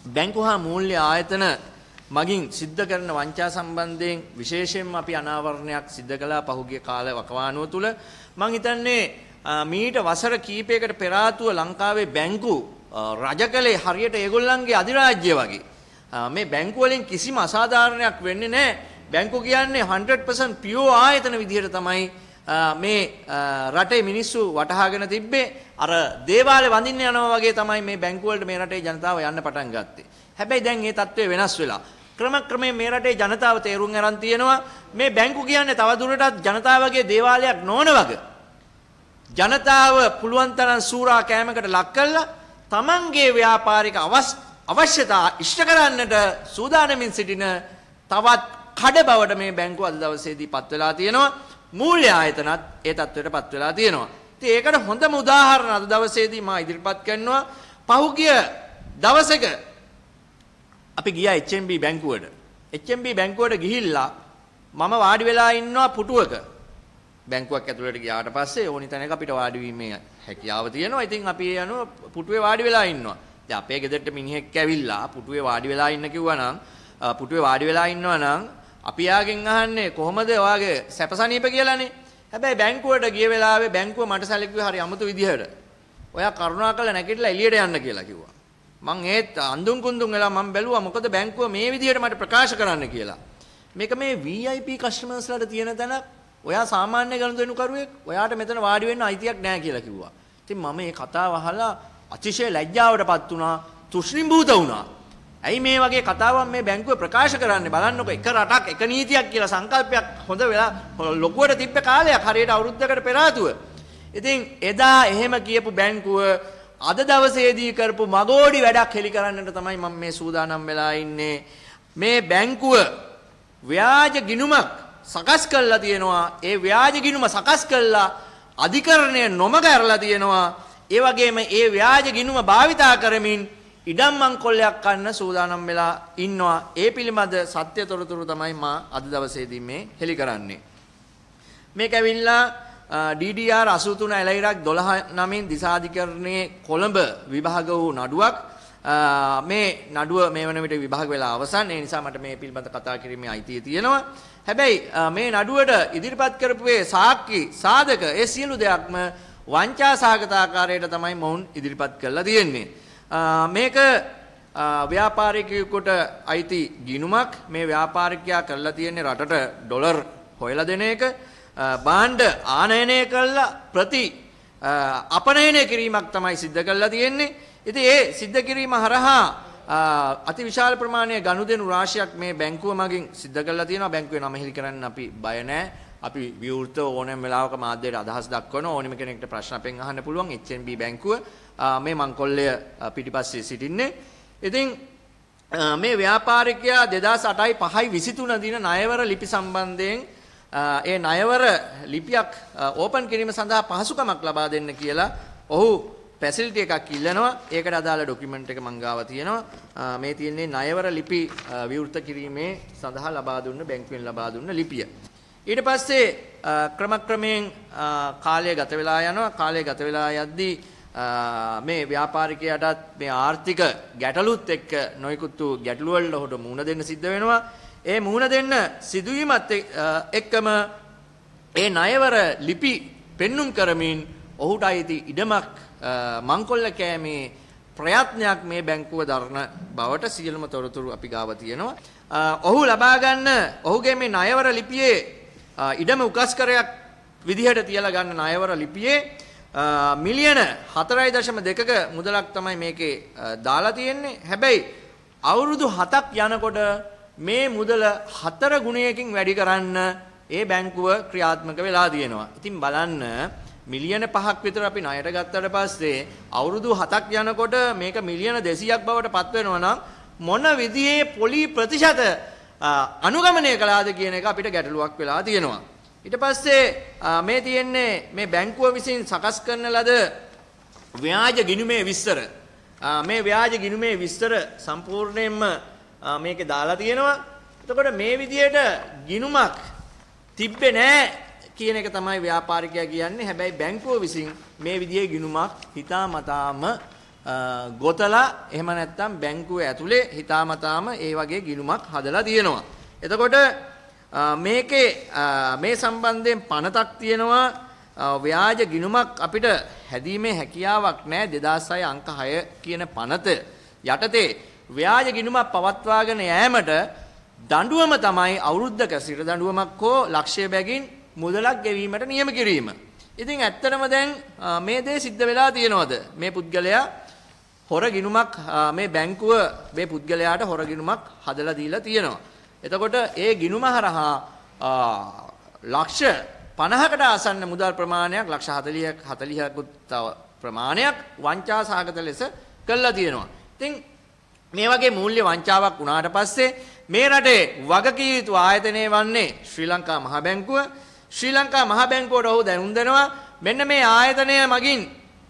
බැංකු හා මූල්‍ය ආයතන මගින් සිද්ධ කරන වංචා සම්බන්ධයෙන් විශේෂයෙන්ම අපි අනාවරණයක් සිද්ධ කළා පහුගිය කාල වකවානුව තුල. මම හිතන්නේ මීට වසර කීපයකට පෙර ආතුව ලංකාවේ බැංකු රජකලේ හරියට ඒගොල්ලන්ගේ අධිරාජ්‍ය වගේ. මේ බැංකු වලින් කිසිම අසාධාරණයක් වෙන්නේ නැහැ. බැංකු කියන්නේ 100% පියෝ ආයතන විදිහට තමයි මේ රටේ මිනිස්සු වටහාගෙන තිබ්බේ. අර දේවාලේ වඳින්න යනවා වගේ තමයි මේ බැංකු වලට මේ රටේ ජනතාව යන්න පටන් ගත්තේ. හැබැයි දැන් මේ තත්ත්වය වෙනස් වෙලා. ක්‍රමක්‍රමයෙන් මේ රටේ ජනතාව තේරුම් අරන් තියෙනවා මේ බැංකු කියන්නේ තවදුරටත් ජනතාවගේ දේවාලයක් නොවන වගේ. ජනතාව පුළුවන් තරම් සූරා කෑමකට ලක් කළා තමන්ගේ ව්‍යාපාරික අවශ්‍යතා ඉෂ්ට කරන්නට සූදානමින් සිටින තවත් කඩ බවට මේ බැංකුව අද දවසේදී පත් වෙලා තියෙනවා. මූල්‍ය ආයතනත් ඒ තත්ත්වයට පත් වෙලා තියෙනවා. ඉතින් ඒකට හොඳම උදාහරණ අද දවසේදී මා ඉදිරිපත් කරනවා. පහුගිය දවසක අපි ගියා HMB බැංකුවට. HMB බැංකුවට ගිහිල්ලා මම වාඩි වෙලා ඉන්නවා පුටුවක. බැංකුවක් ඇතුළට ගියාට පස්සේ ඕනි තැනක අපිට වාඩි වීමේ හැකියාව තියෙනවා. ඉතින් අපි ඒ අනුව පුටුවේ වාඩි වෙලා ඉන්නවා. දැන් අපේ ගෙදරට මිනිහෙක් ඇවිල්ලා පුටුවේ වාඩි වෙලා ඉන්න කිව්වනම් පුටුවේ වාඩි වෙලා ඉන්නවා නම් අපි යාගෙන් අහන්නේ කොහොමද ඔයාගේ සැපසනීප කියලානේ. හැබැයි බැංකුවට ගිය වෙලාවේ බැංකුව මට සැලකුවේ හරි අමුතු විදිහට. ඔයා කරුණාකරලා නැගිටලා එළියට යන්න කියලා කිව්වා. මං ඒත් අඳුන් කුඳුන් වෙලා මම බැලුවා මොකද බැංකුව මේ විදිහට මට ප්‍රකාශ කරන්න කියලා. මේක මේ VIP කස්ටමර්ස්ලාට තියෙන තැන ඔයා සාමාන්‍ය ගනුදෙනුකරුවෙක් ඔයාට මෙතන වාඩි වෙන්න අයිතියක් නැහැ කියලා කිව්වා. ඉතින් මම මේ කතාව අහලා අතිශය ලැජ්ජාවටපත් වුණා, තුෂ්ණිම්භූත වුණා. ඇයි මේ වගේ කතාවක් මේ බැංකුවේ ප්‍රකාශ කරන්නේ? බලන්නකො එක රටක් එක නීතියක් කියලා සංකල්පයක් හොඳ වෙලා ලොකුවට තිබ්බ කාලයක් හරියට අවුරුද්දකට පෙර ආතුව. ඉතින් එදා එහෙම කියපු බැංකුව අද දවසේදී කරපු මගෝඩි වැඩක් හෙලි කරන්නට තමයි මම මේ සූදානම් වෙලා ඉන්නේ. මේ බැංකුව ව්‍යාජ ගිණුමක් සකස් කරලා තියෙනවා. ඒ ව්‍යාජ ගිණුම සකස් කළා අධිකරණය නොමග ඇරලා තියෙනවා. ඒ වගේම ඒ ව්‍යාජ ගිණුම භාවිතා කරමින් ඉඩම් මංකොල්ලයක් ගන්න සූදානම් වෙලා ඉන්නවා. ඒ පිළිබඳ සත්‍ය තොරතුරු තමයි මා අද දවසේදී මේ හෙලි කරන්නේ. මේක ඇවිල්ලා DDR 83 එළයිරක් 12 නමින් දිසාධිකරණයේ කොළඹ විභාග වූ නඩුවක්. මේ නඩුව මේ වන විට විභාග වෙලා අවසන්. ඒ නිසා මට මේ පිළිබඳ කතා කිරීමේ අයිතිය තියෙනවා. හැබැයි මේ නඩුවට ඉදිරිපත් කරපු සාක්ෂි සාධක ඒ සියලු දෙයක්ම වංචා සහගත ආකාරයට තමයි මොවුන් ඉදිරිපත් කරලා තියෙන්නේ. මේක ව්‍යාපාරිකයෙකුට අයිති ගිණුමක්. මේ ව්‍යාපාරිකයා කරලා තියෙන්නේ රටට ඩොලර් හොයලා දෙන එක. භාණ්ඩ ආනයනය කළා ප්‍රති අපනයනය කිරීමක් තමයි සිද්ධ කරලා තියෙන්නේ. ඉතින් ඒ සිද්ධ කිරීම හරහා අතිවිශාල ප්‍රමාණයේ ගනුදෙනු රාශියක් මේ බැංකුව මගින් සිද්ධ කරලා තියෙනවා. බැංකුවේ නම හෙලි කරන්න අපි බය නැහැ. අපි විවෘත ඕනෑම වෙලාවක මාධ්‍යයට අදහස් දක්වන ඕනෙම කෙනෙක්ට ප්‍රශ්න අපෙන් අහන්න පුළුවන්. HNB බැංකුව මේ මංකොල්ලය පිටිපස්සේ සිටින්නේ. ඉතින් මේ ව්‍යාපාරිකයා 2008යි 5යි 23 දින ණයවර ලිපි සම්බන්ධයෙන් ඒ ණයවර ලිපියක් ඕපන් කිරීම සඳහා පහසුකමක් ලබා දෙන්න කියලා ඔහු ෆැසිලිටි එකක් ඉල්ලනවා. ඒකට අදාළ ඩොකියුමන්ට් එක මං ගාව තියෙනවා. මේ තියෙන්නේ ණයවර ලිපි විවෘත කිරීමේ සඳහා ලබා දුන්න බැංකුවෙන් ලබා දුන්න ලිපිය. ඊට පස්සේ ක්‍රමක්‍රමයෙන් කාලය ගත වෙලා යනවා. කාලය ගත වෙලා යද්දී මේ ව්‍යාපාරිකයාටත් මේ ආර්ථික ගැටලුත් එක්ක නොයෙකුත් ගැටලු වලට ඔහුට මුහුණ දෙන්න සිද්ධ වෙනවා. ඒ මුහුණ දෙන්න සිදුවීමත් එක්කම ඒ ණයවර ලිපි පෙන්눔 කරමින් ඔහුට අයිති ඉඩමක් මංකොල්ල කෑමේ ප්‍රයත්නයක් මේ බැංකුව දරන බවට සියලුම තොරතුරු අපි ගාව තියෙනවා. ඔහු ලබා ගන්න ඔහුගේ මේ ණයවර ලිපියේ ඉඩම උකස්කරයක් විදිහට තියලා ගන්න ණයවර ලිපියේ මිලියන 4.2ක මුදලක් තමයි මේකේ දාලා තියෙන්නේ. හැබැයි අවුරුදු 7ක් යනකොට මේ මුදල 4 ගුණයකින් වැඩි කරන්න ඒ බැංකුව ක්‍රියාත්මක වෙලා තියෙනවා. ඉතින් බලන්න මිලියන 5ක් විතර අපි ණයට ගත්තට පස්සේ අවුරුදු 7ක් යනකොට මේක මිලියන 200ක් බවට පත් වෙනවා නම් මොන විදිහේ පොලි ප්‍රතිශත අනුගමනය කළාද කියන එක අපිට ගැටලුවක් වෙලා තියෙනවා. ඊට පස්සේ මේ තියෙන්නේ මේ බැංකුව විසින් සකස් කරන ලද ව්‍යාජ ගිණුමේ විස්තර. මේ ව්‍යාජ ගිණුමේ විස්තර සම්පූර්ණයෙන්ම මේකේ දාලා තියෙනවා. එතකොට මේ විදිහට ගිණුමක් තිබ්බේ නැහැ කියන එක තමයි ව්‍යාපාරිකයා කියන්නේ. හැබැයි බැංකුව විසින් මේ විදිහේ ගිණුමක් හිතාමතාම ගොතලා එහෙම නැත්නම් බැංකුවේ ඇතුලේ හිතාමතාම ඒ වගේ ගිණුමක් හදලා තියෙනවා. එතකොට මේකේ මේ සම්බන්ධයෙන් පනතක් තියෙනවා. ව්‍යාජ ගිණුමක් අපිට හැදීමේ හැකියාවක් නැහැ. 2006 අංක 6 කියන පනත යටතේ ව්‍යාජ ගිණුමක් පවත්වාගෙන යෑමට දඬුවම තමයි අවුරුද්දක සිර දඬුවමක් හෝ ලක්ෂය බැගින් මුදලක් ගෙවීමට නියම කිරීම. ඉතින් ඇත්තටම දැන් මේ දේ සිද්ධ වෙලා තියෙනවද? මේ පුද්ගලයා හොර ගිණුමක් මේ බැංකුව මේ පුද්ගලයාට හොර ගිණුමක් හදලා දීලා තියෙනවා. එතකොට ඒ ගිණුම හරහා ලක්ෂ 50කට ආසන්න මුදල් ප්‍රමාණයක් ලක්ෂ 40කුත් ප්‍රමාණයක් වංචා සහගත ලෙස කළා තියෙනවා. ඉතින් මේ වගේ මූල්‍ය වංචාවක් වුණාට පස්සේ මේ රටේ වගකිය යුතු ආයතනය වන්නේ ශ්‍රී ලංකා මහ බැංකුව. ශ්‍රී ලංකා මහ බැංකුවට ඔහු දැනුම් දෙනවා මෙන්න මේ ආයතනය මගින්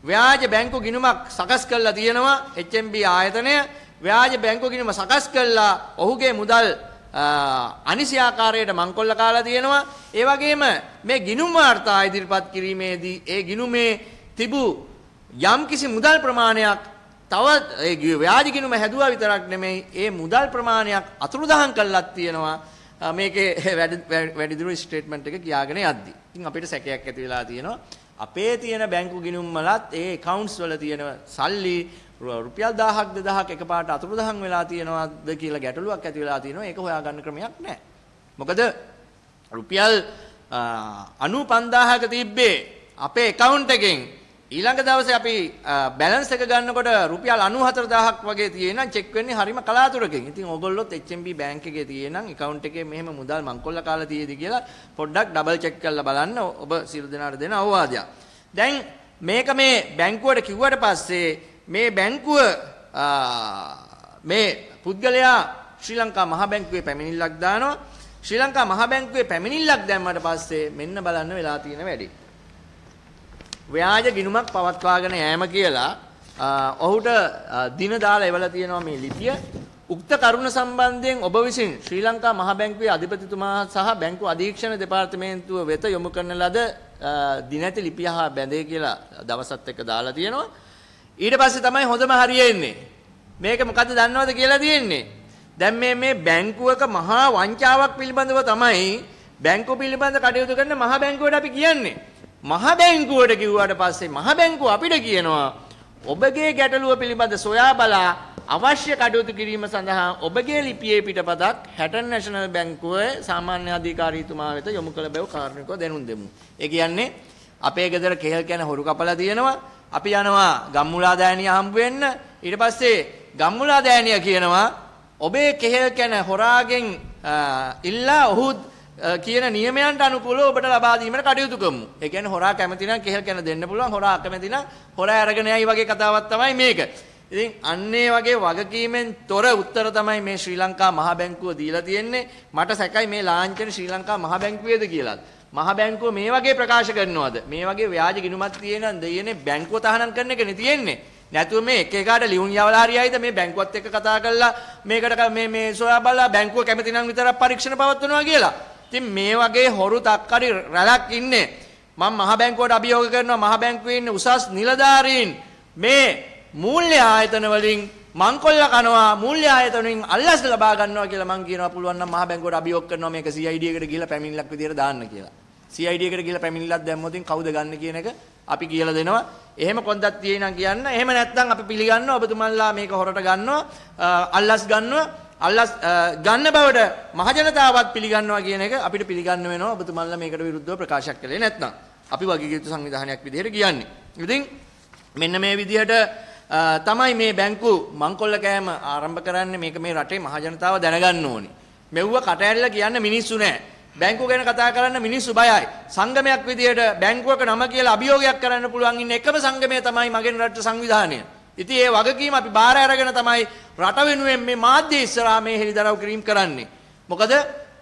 ව්‍යාජ බැංකු ගිණුමක් සකස් කරලා තියෙනවා. HMB ආයතනය ව්‍යාජ බැංකු ගිණුම සකස් කළා ඔහුගේ මුදල් අනිසි ආකාරයට මංකොල්ල කාලා තියෙනවා. ඒ වගේම මේ ගිණුම් වාර්තා ඉදිරිපත් කිරීමේදී ඒ ගිණුමේ තිබූ යම්කිසි මුදල් ප්‍රමාණයක් තව ඒ ව්‍යාජ ගිණුම හැදුවා විතරක් නෙමෙයි ඒ මුදල් ප්‍රමාණයක් අතුරුදහන් කළාක් තියෙනවා. මේකේ වැඩිදුර ස්ටේට්මන්ට් එක කියාගෙන යද්දි. ඉතින් අපිට සැකයක් ඇති වෙලා තියෙනවා. අපේ තියෙන බැංකු ගිණුම් වලත් ඒ accounts වල තියෙන සල්ලි රුපියල් 1000ක් 2000ක් එකපාරට අතුරුදහන් වෙලා තියෙනවද කියලා ගැටලුවක් ඇති වෙලා තියෙනවා. ඒක හොයාගන්න ක්‍රමයක් නැහැ. මොකද රුපියල් 95000ක තිබ්බේ අපේ account එකෙන් ඊළඟ දවසේ අපි බැලන්ස් එක ගන්නකොට රුපියල් 94000ක් වගේ තියෙනම් චෙක් වෙන්නේ හරිම කලාතුරකින්. ඉතින් ඕගොල්ලොත් HMB බැංක් එකේ තියෙනම් account එකේ මෙහෙම මුදල් මංකොල්ල කාලා තියෙදි කියලා පොඩ්ඩක් ඩබල් චෙක් කරලා බලන්න. ඔබ සියලු දෙනාට දෙන අවවාදයක්. දැන් මේක මේ බැංකුවට කිව්වට පස්සේ මේ බැංකුව මේ පුද්ගලයා ශ්‍රී ලංකා මහ බැංකුවේ පැමිණිල්ලක් දානවා. ශ්‍රී ලංකා මහ බැංකුවේ පැමිණිල්ලක් දැම්මට පස්සේ මෙන්න බලන්න වෙලා තියෙන වැඩි. ව්‍යාජ ගිණුමක් පවත්වාගෙන යෑම කියලා ඔහුට දින දාලා එවලා තියෙනවා මේ ලිපිය. උක්ත කරුණ සම්බන්ධයෙන් ඔබ විසින් ශ්‍රී ලංකා මහ බැංකුවේ අධිපතිතුමා සහ බැංකු අධීක්ෂණ දෙපාර්තමේන්තුව වෙත යොමු කරන ලද දිනැති ලිපිය හා බැඳේ කියලා දවසත් එක්ක දාලා තියෙනවා. ඊට පස්සේ තමයි හොඳම හරිය එන්නේ. මේක මොකද්ද දන්නවද කියලා තියෙන්නේ. දැන් මේ බැංකුවක මහා වංචාවක් පිළිබඳව තමයි බැංකුව පිළිබඳ කටයුතු කරන මහ බැංකුවට අපි කියන්නේ. මහ බැංකුවට කිව්වට පස්සේ මහ බැංකුව අපිට කියනවා ඔබගේ ගැටලුව පිළිබඳ සොයා බලා අවශ්‍ය කටයුතු කිරීම සඳහා ඔබගේ ලිපියේ පිටපතක් හැටන් නැෂනල් බැංකුවේ සාමාන්‍ය අධිකාරීතුමා වෙත යොමු කළ බැව් කාරණිකව දැනුම් දෙමු. ඒ කියන්නේ අපේ ගෙදර කෙහෙල් කන හොරු කපලා තියෙනවා. අපි යනවා ගම්මුලා දෑනිය හම්බ වෙන්න. ඊට පස්සේ ගම්මුලා දෑනිය කියනවා ඔබේ කෙහෙල් කන හොරාගෙන් ඉල්ලා ඔහු කියන නියමයන්ට අනුකූලව ඔබට ලබා දීමට කටයුතු කරමු. ඒ කියන්නේ හොරා කැමති නම් කෙහෙල් කන දෙන්න පුළුවන්. හොරා අකමැති නම් හොරා අරගෙන යයි වගේ කතාවක් තමයි මේක. ඉතින් අන්නේ වගේ වගකීමෙන් තොර උත්තර තමයි මේ ශ්‍රී ලංකා මහ බැංකුව දීලා තියෙන්නේ. මට සැකයි මේ ලාංඡන ශ්‍රී ලංකා මහ බැංකුවේද කියලා. මහ බැංකුව මේ වගේ ප්‍රකාශ කරනවද? මේ වගේ ව්‍යාජ ගිණුමක් තියෙනන් දෙයනේ බැංකුව තහනම් කරන එකනේ තියෙන්නේ. නැතුව මේ එක එකාට ලියුම් යවලා හරියයිද මේ බැංකුවත් එක්ක කතා කරලා මේකට මේ සොයා බලලා බැංකුව කැමති නම් විතරක් පරීක්ෂණ පවත්වනවා කියලා. ඉතින් මේ වගේ හොරු තක්කරි රැලක් ඉන්නේ. මම මහ බැංකුවට අභියෝග කරනවා මහ බැංකුවේ ඉන්න උසස් නිලධාරීන් මේ මූල්‍ය ආයතන වලින් මංකොල්ල කනවා මූල්‍ය ආයතන වලින් අල්ලස් ලබා ගන්නවා කියලා මම කියනවා. පුළුවන් නම් මහ බැංකුවට අභියෝග කරනවා මේක CID එකට ගිහිල්ලා පැමිණිල්ලක් විදියට දාන්න කියලා. CID එකට ගිහිල්ලා පැමිණිල්ලක් දැම්මොත් කවුද ගන්න කියන එක අපි කියලා දෙනවා. එහෙම කොන්දක් තියෙනම් කියන්න. එහෙම නැත්නම් අපි පිළිගන්නවා ඔබතුමන්ලා මේක හොරට ගන්නවා අල්ලස් ගන්නවා. අල්ලස් ගන්න බවට මහජනතාවත් පිළිගන්නවා කියන එක අපිට පිළිගන්න වෙනවා. ඔබතුමන්ලා මේකට විරුද්ධව ප්‍රකාශයක් කළේ නැත්නම් අපි වගකීම් යුතු සංවිධානයක් විදිහට කියන්නේ. ඉතින් මෙන්න මේ විදිහට තමයි මේ බැංකු මංකොල්ල කෑම ආරම්භ කරන්නේ. මේක මේ රටේ මහජනතාව දැනගන්න ඕනි. මෙව්ව කට ඇරලා කියන්න මිනිස්සු නැහැ. බැංකුව ගැන කතා කරන්න මිනිස්සු බයයි. සංගමයක් විදිහට බැංකුවක නම කියලා අභියෝගයක් කරන්න පුළුවන් ඉන්න එකම සංගමය තමයි මගේ රට සංවිධානය. ඉතින් ඒ වගකීම අපි බාර අරගෙන තමයි රට වෙනුවෙන් මේ මාධ්‍ය ඉස්සරහා මේ හෙළිදරව් කිරීම කරන්නේ. මොකද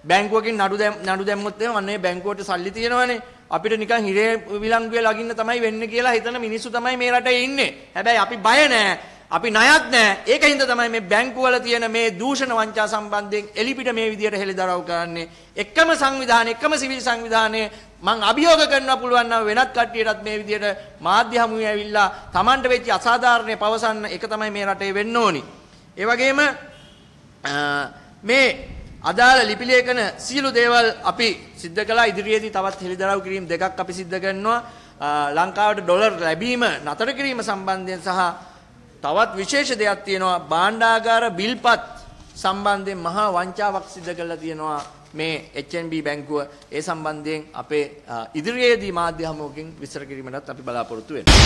බැංකුවකින් නඩු දැම්මොත් එහෙම අනේ බැංකුවට සල්ලි තියෙනවනේ අපිට නිකන් හිරේ විලංගුවේ ලගින්න තමයි වෙන්නේ කියලා හිතන මිනිස්සු තමයි මේ රටේ ඉන්නේ. හැබැයි අපි බය නැහැ. අපි ණයක් නැහැ. ඒකින්ද තමයි මේ බැංකුවල තියෙන මේ දූෂණ වංචා සම්බන්ධයෙන් එලිපිට මේ විදියට හෙළිදරව් කරන්නේ. එකම සංවිධානය, එකම සිවිල් සංවිධානයේ මම අභියෝග කරන්න පුළුවන් නම් වෙනත් කට්ටියටත් මේ විදිහට මාධ්‍ය හමුවේ ඇවිල්ලා Tamanට වෙච්ච අසාධාරණේ පවසන්න එක තමයි මේ රටේ වෙන්න ඕනි. ඒ වගේම මේ අදාළ ලිපි ලේඛන සියලු දේවල් අපි සිද්ධ කළා. ඉදිරියේදී තවත් හෙළිදරව් කිරීම දෙකක් අපි සිද්ධ කරනවා. ලංකාවට ඩොලර් ලැබීම නතර කිරීම සම්බන්ධයෙන් සහ තවත් විශේෂ දෙයක් තියෙනවා. භාණ්ඩාගාර බිල්පත් සම්බන්ධයෙන් මහා වංචාවක් සිද්ධ කරලා තියෙනවා මේ HNB බැංකුව. ඒ සම්බන්ධයෙන් අපේ ඉදිරියේදී මාධ්‍ය හමුවකින් විස්තර කිරීමටත් අපි බලාපොරොත්තු වෙනවා.